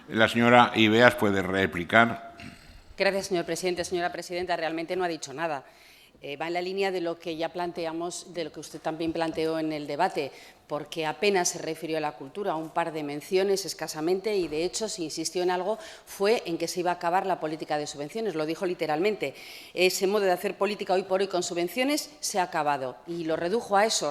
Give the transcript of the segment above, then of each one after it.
La señora Ibeas puede replicar. Gracias, señor presidente. Señora presidenta, realmente no ha dicho nada. Va en la línea de lo que ya planteamos, de lo que usted también planteó en el debate, porque apenas se refirió a la cultura, un par de menciones escasamente, y de hecho, si insistió en algo, fue en que se iba a acabar la política de subvenciones, lo dijo literalmente. Ese modo de hacer política hoy por hoy con subvenciones se ha acabado, y lo redujo a eso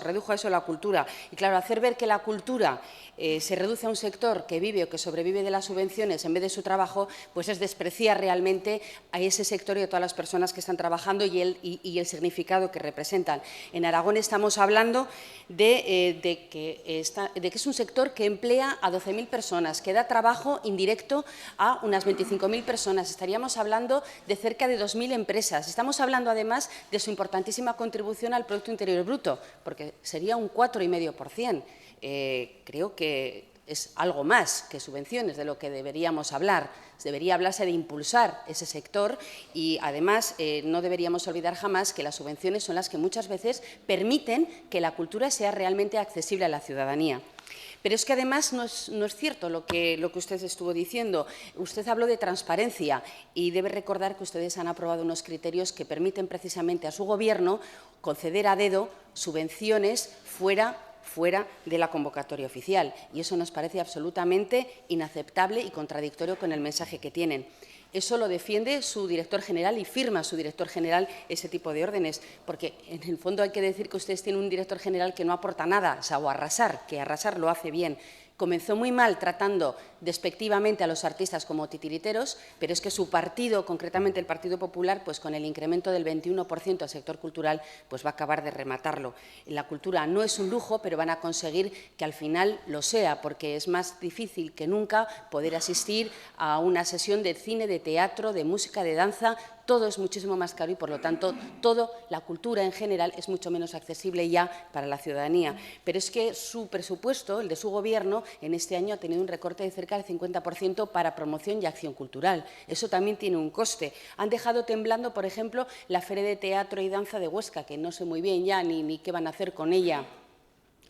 la cultura. Y claro, hacer ver que la cultura se reduce a un sector que vive o que sobrevive de las subvenciones en vez de su trabajo, pues es despreciar realmente a ese sector y a todas las personas que están trabajando y el significado que representan. En Aragón estamos hablando de que es un sector que emplea a 12.000 personas, que da trabajo indirecto a unas 25.000 personas. Estaríamos hablando de cerca de 2.000 empresas. Estamos hablando, además, de su importantísima contribución al Producto Interior Bruto, porque sería un 4,5%. Creo que es algo más que subvenciones de lo que deberíamos hablar. Debería hablarse de impulsar ese sector y, además, no deberíamos olvidar jamás que las subvenciones son las que muchas veces permiten que la cultura sea realmente accesible a la ciudadanía. Pero es que, además, no es cierto lo que usted estuvo diciendo. Usted habló de transparencia y debe recordar que ustedes han aprobado unos criterios que permiten precisamente a su Gobierno conceder a dedo subvenciones fuera de la convocatoria oficial. Y eso nos parece absolutamente inaceptable y contradictorio con el mensaje que tienen. Eso lo defiende su director general y firma su director general ese tipo de órdenes, porque en el fondo hay que decir que ustedes tienen un director general que no aporta nada, salvo arrasar, que arrasar lo hace bien. Comenzó muy mal tratando despectivamente a los artistas como titiriteros, pero es que su partido, concretamente el Partido Popular, pues con el incremento del 21% al sector cultural, pues va a acabar de rematarlo. La cultura no es un lujo, pero van a conseguir que al final lo sea, porque es más difícil que nunca poder asistir a una sesión de cine, de teatro, de música, de danza. Todo es muchísimo más caro y, por lo tanto, la cultura en general es mucho menos accesible ya para la ciudadanía. Pero es que su presupuesto, el de su Gobierno, en este año ha tenido un recorte de cerca del 50% para promoción y acción cultural. Eso también tiene un coste. Han dejado temblando, por ejemplo, la Feria de Teatro y Danza de Huesca, que no sé muy bien ya ni qué van a hacer con ella.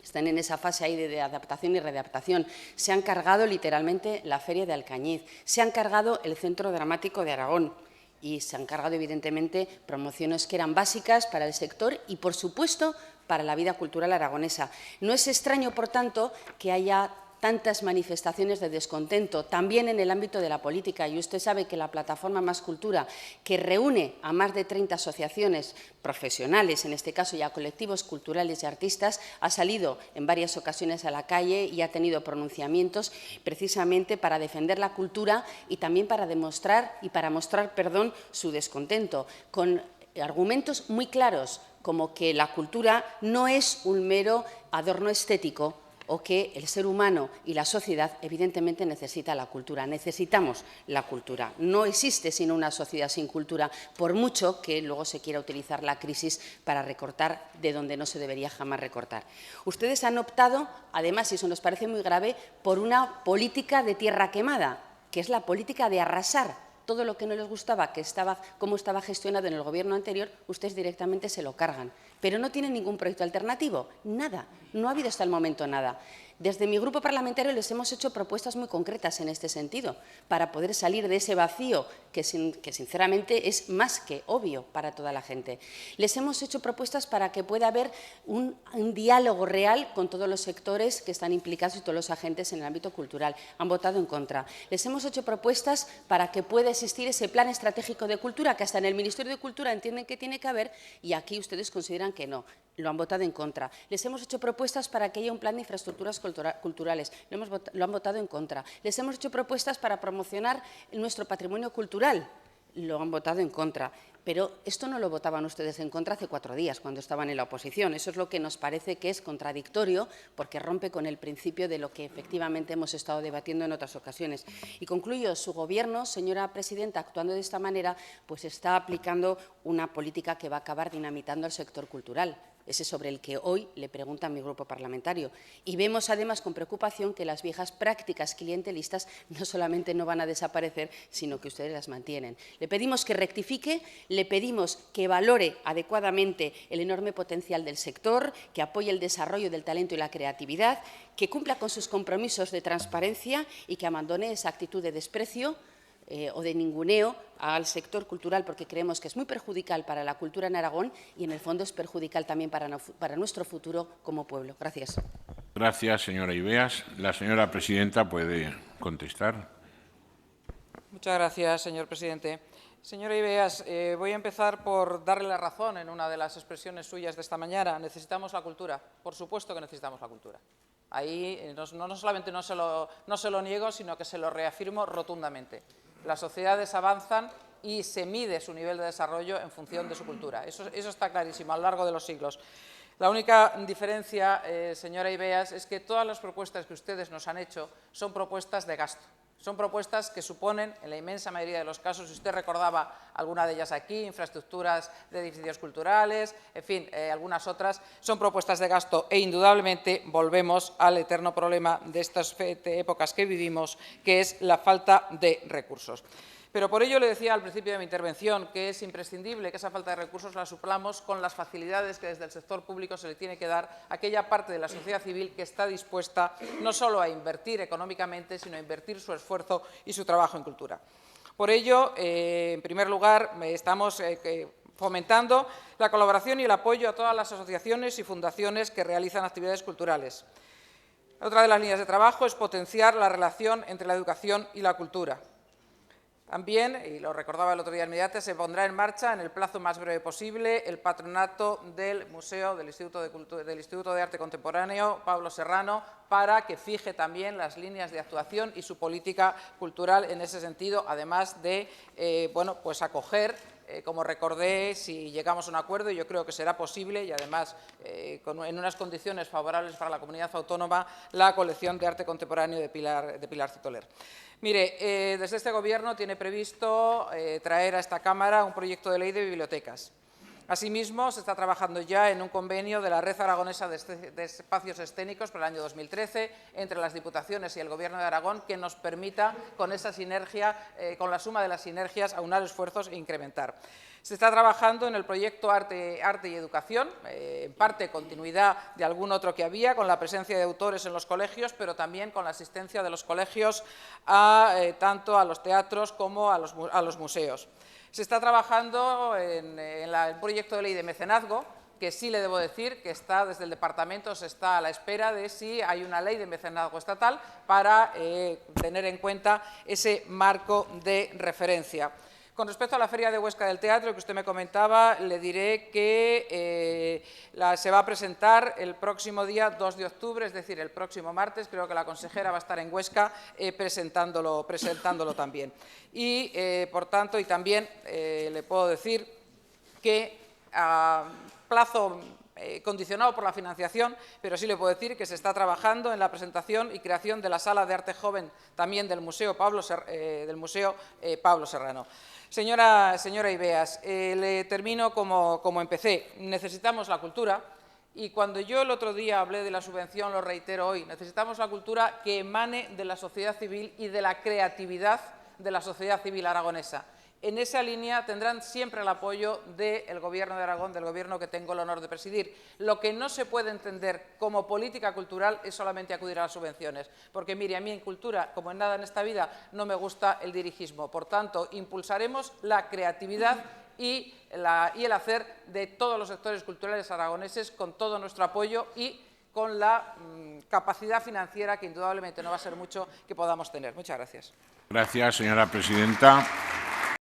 Están en esa fase ahí de adaptación y readaptación. Se han cargado literalmente la Feria de Alcañiz, se han cargado el Centro Dramático de Aragón y se han cargado, evidentemente, promociones que eran básicas para el sector y, por supuesto, para la vida cultural aragonesa. No es extraño, por tanto, que haya tantas manifestaciones de descontento, también en el ámbito de la política. Y usted sabe que la plataforma Más Cultura, que reúne a más de 30 asociaciones profesionales, en este caso, y a colectivos culturales y artistas, ha salido en varias ocasiones a la calle y ha tenido pronunciamientos precisamente para defender la cultura y también para mostrar su descontento, con argumentos muy claros, como que la cultura no es un mero adorno estético, o que el ser humano y la sociedad evidentemente necesita la cultura. Necesitamos la cultura. No existe sino una sociedad sin cultura, por mucho que luego se quiera utilizar la crisis para recortar de donde no se debería jamás recortar. Ustedes han optado, además, y eso nos parece muy grave, por una política de tierra quemada, que es la política de arrasar. Todo lo que no les gustaba, cómo estaba gestionado en el Gobierno anterior, ustedes directamente se lo cargan. Pero no tienen ningún proyecto alternativo, nada, no ha habido hasta el momento nada. Desde mi grupo parlamentario les hemos hecho propuestas muy concretas en este sentido, para poder salir de ese vacío que sinceramente es más que obvio para toda la gente. Les hemos hecho propuestas para que pueda haber un diálogo real con todos los sectores que están implicados y todos los agentes en el ámbito cultural. Han votado en contra. Les hemos hecho propuestas para que pueda existir ese plan estratégico de cultura que hasta en el Ministerio de Cultura entienden que tiene que haber y aquí ustedes consideran que no. Lo han votado en contra. Les hemos hecho propuestas para que haya un plan de infraestructuras culturales. Lo han votado en contra. Les hemos hecho propuestas para promocionar nuestro patrimonio cultural. Lo han votado en contra. Pero esto no lo votaban ustedes en contra hace 4 días, cuando estaban en la oposición. Eso es lo que nos parece que es contradictorio, porque rompe con el principio de lo que efectivamente hemos estado debatiendo en otras ocasiones. Y concluyo, su Gobierno, señora presidenta, actuando de esta manera, pues está aplicando una política que va a acabar dinamitando el sector cultural. ese sobre el que hoy le pregunta mi grupo parlamentario. Y vemos además con preocupación que las viejas prácticas clientelistas no solamente no van a desaparecer, sino que ustedes las mantienen. Le pedimos que rectifique, le pedimos que valore adecuadamente el enorme potencial del sector, que apoye el desarrollo del talento y la creatividad, que cumpla con sus compromisos de transparencia y que abandone esa actitud de desprecio o de ninguneo al sector cultural, porque creemos que es muy perjudicial para la cultura en Aragón y, en el fondo, es perjudicial también para nuestro futuro como pueblo. Gracias. Gracias, señora Ibeas. La señora presidenta puede contestar. Muchas gracias, señor presidente. Señora Ibeas, voy a empezar por darle la razón en una de las expresiones suyas de esta mañana. Necesitamos la cultura. Por supuesto que necesitamos la cultura. Ahí no solamente no se lo niego, sino que se lo reafirmo rotundamente. Las sociedades avanzan y se mide su nivel de desarrollo en función de su cultura. Eso está clarísimo a lo largo de los siglos. La única diferencia, señora Ibeas, es que todas las propuestas que ustedes nos han hecho son propuestas de gasto. Son propuestas que suponen, en la inmensa mayoría de los casos, si usted recordaba alguna de ellas aquí, infraestructuras de edificios culturales, en fin, algunas otras, son propuestas de gasto e indudablemente volvemos al eterno problema de estas épocas que vivimos, que es la falta de recursos. Pero por ello le decía al principio de mi intervención que es imprescindible que esa falta de recursos la suplamos con las facilidades que desde el sector público se le tiene que dar a aquella parte de la sociedad civil que está dispuesta no solo a invertir económicamente, sino a invertir su esfuerzo y su trabajo en cultura. Por ello, en primer lugar, estamos fomentando la colaboración y el apoyo a todas las asociaciones y fundaciones que realizan actividades culturales. Otra de las líneas de trabajo es potenciar la relación entre la educación y la cultura. También, y lo recordaba el otro día el Mediate, se pondrá en marcha en el plazo más breve posible el patronato del Museo del Instituto de Arte Contemporáneo Pablo Serrano para que fije también las líneas de actuación y su política cultural en ese sentido, además de pues acoger, como recordé, si llegamos a un acuerdo, y yo creo que será posible, y además en unas condiciones favorables para la comunidad autónoma, la colección de arte contemporáneo de Pilar Citoler. Mire, desde este Gobierno tiene previsto traer a esta Cámara un proyecto de ley de bibliotecas. Asimismo, se está trabajando ya en un convenio de la Red Aragonesa de Espacios Escénicos para el año 2013 entre las Diputaciones y el Gobierno de Aragón que nos permita, con esa sinergia, con la suma de las sinergias, aunar esfuerzos e incrementar. Se está trabajando en el proyecto Arte y Educación, en parte continuidad de algún otro que había, con la presencia de autores en los colegios, pero también con la asistencia de los colegios tanto a los teatros como a los museos. Se está trabajando en el proyecto de ley de mecenazgo, que sí le debo decir que está desde el Departamento, se está a la espera de si hay una ley de mecenazgo estatal para tener en cuenta ese marco de referencia. Con respecto a la Feria de Huesca del Teatro, que usted me comentaba, le diré que se va a presentar el próximo día 2 de octubre, es decir, el próximo martes. Creo que la consejera va a estar en Huesca presentándolo también. Y, por tanto, y también le puedo decir que a plazo condicionado por la financiación, pero sí le puedo decir que se está trabajando en la presentación y creación de la Sala de Arte Joven también del Museo Pablo Serrano. Señora Ibeas, le termino como empecé. Necesitamos la cultura y cuando yo el otro día hablé de la subvención, lo reitero hoy, necesitamos la cultura que emane de la sociedad civil y de la creatividad de la sociedad civil aragonesa. En esa línea tendrán siempre el apoyo del Gobierno de Aragón, del Gobierno que tengo el honor de presidir. Lo que no se puede entender como política cultural es solamente acudir a las subvenciones, porque mire, a mí en cultura, como en nada en esta vida, no me gusta el dirigismo. Por tanto, impulsaremos la creatividad y el hacer de todos los sectores culturales aragoneses con todo nuestro apoyo y con la capacidad financiera que indudablemente no va a ser mucho que podamos tener. Muchas gracias. Gracias, señora presidenta.